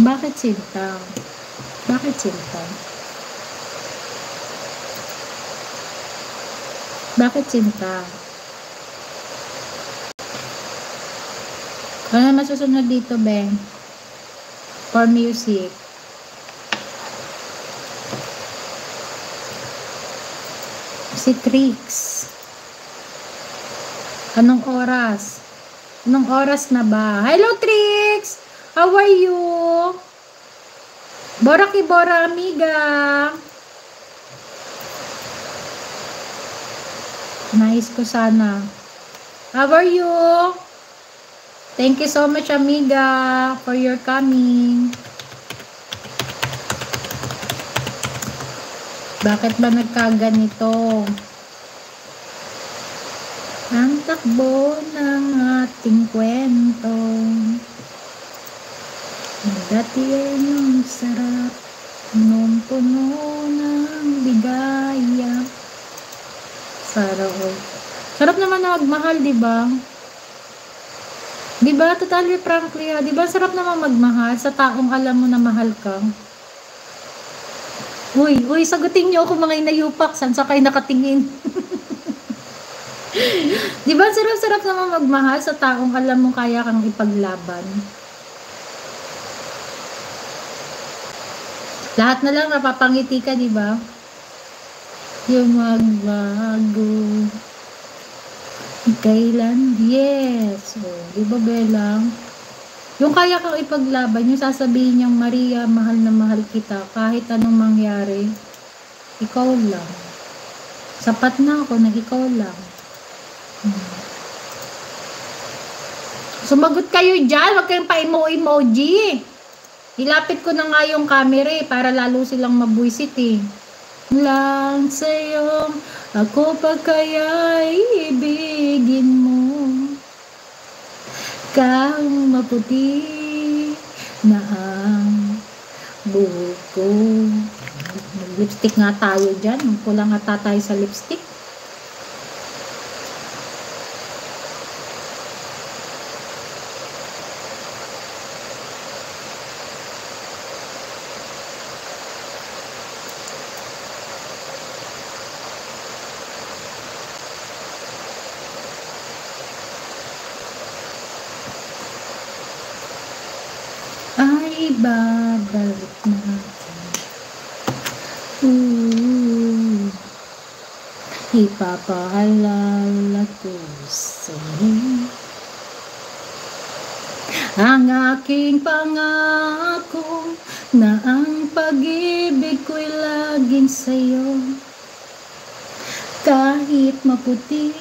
Bakit Sinta? Bakit Sinta? Bakit Sinta? Ano masusunod dito, Ben? For music. Si Trix. Anong oras? Anong oras na ba? Hello, Trix! How are you? Bora Kibora, amiga. Nais ko sana. How are you? Thank you so much, amiga, for your coming. Bakit ba nagkaganito? Ang takbo ng ating kwento. Dati ang sarap nung puno ng ligaya. Sarap naman na magmahal, di ba? Di ba? Totally frankly, di ba? Sarap naman magmahal sa taong alam mo na mahal ka. Uy, sagutin niyo ako mga inayupak. San sa kayo nakatingin? Di ba? Sarap-sarap naman magmahal sa taong alam mo kaya kang ipaglaban. Lahat na lang napapangiti ka, di ba? Yung magbago. Kailan? Yes. Di ba, Belang? Yung kaya kang ipaglaban, yung sasabihin niyang, Maria, mahal na mahal kita. Kahit anong mangyari, ikaw lang. Sapat na ako na ikaw lang. Sumagot kayo dyan. Huwag kayong pa-emoji. Ilapit ko na nga yung camera para lalo silang mabuisit Lang sa'yo, ako pa kaya ibigin mo. Kang maputi na ang buhok ko. Lipstick nga tayo dyan. Kulang nga tayo sa lipstick. Ay, babalik natin. Ipapaalala ko sa'yo ang aking pangako na ang pag-ibig ko'y laging sa'yo. Kahit maputi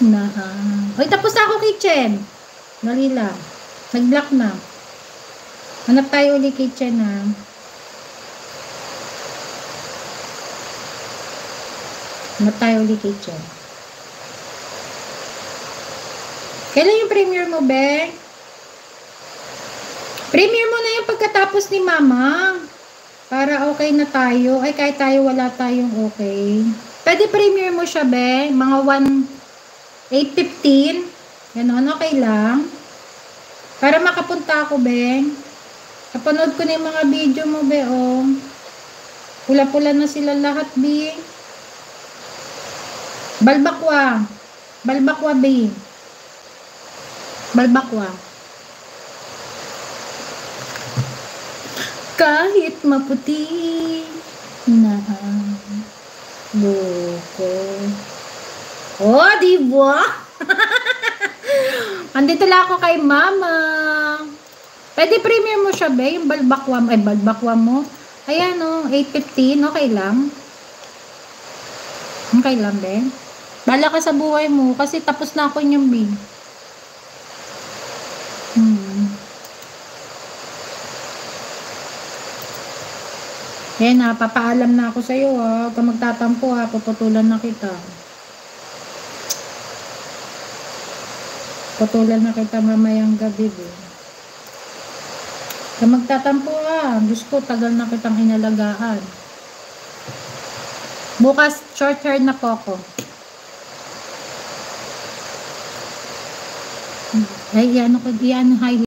na ang... Ay, tapos na ako, kitchen. Dali lang. Nag-block na. Hanap tayo ulit kitchen Hanap tayo ulit kitchen. Kailan yung premiere mo, Be? Premiere mo na yung pagkatapos ni Mama. Para okay na tayo. Ay, kahit tayo wala tayong okay. Pwede premiere mo siya, Be. Mga 8:15. Ganon, okay lang. Para makapunta ako, Be. Napanood ko na yung mga video mo, Be, Pula-pula na sila lahat, Be. Balbakwa. Balbakwa, Be. Balbakwa. Kahit maputi na ang buko. Diba? Andito lang ako kay Mama. Pwede premiere mo siya, Be, yung balbakwa mo. Ayan, 8:15, okay lang. Okay lang, Be. Bala ka sa buhay mo, kasi tapos na ako yung Be. Ayan papaalam na ako sa'yo, Huwag ka magtatampo, puputulan na kita. Putulan na kita mamayang gabi, Be. Magtatampo Diyos ko, tagal na kitang inalagaan. Bukas, short hair na po ako. Ay, iyan highlight.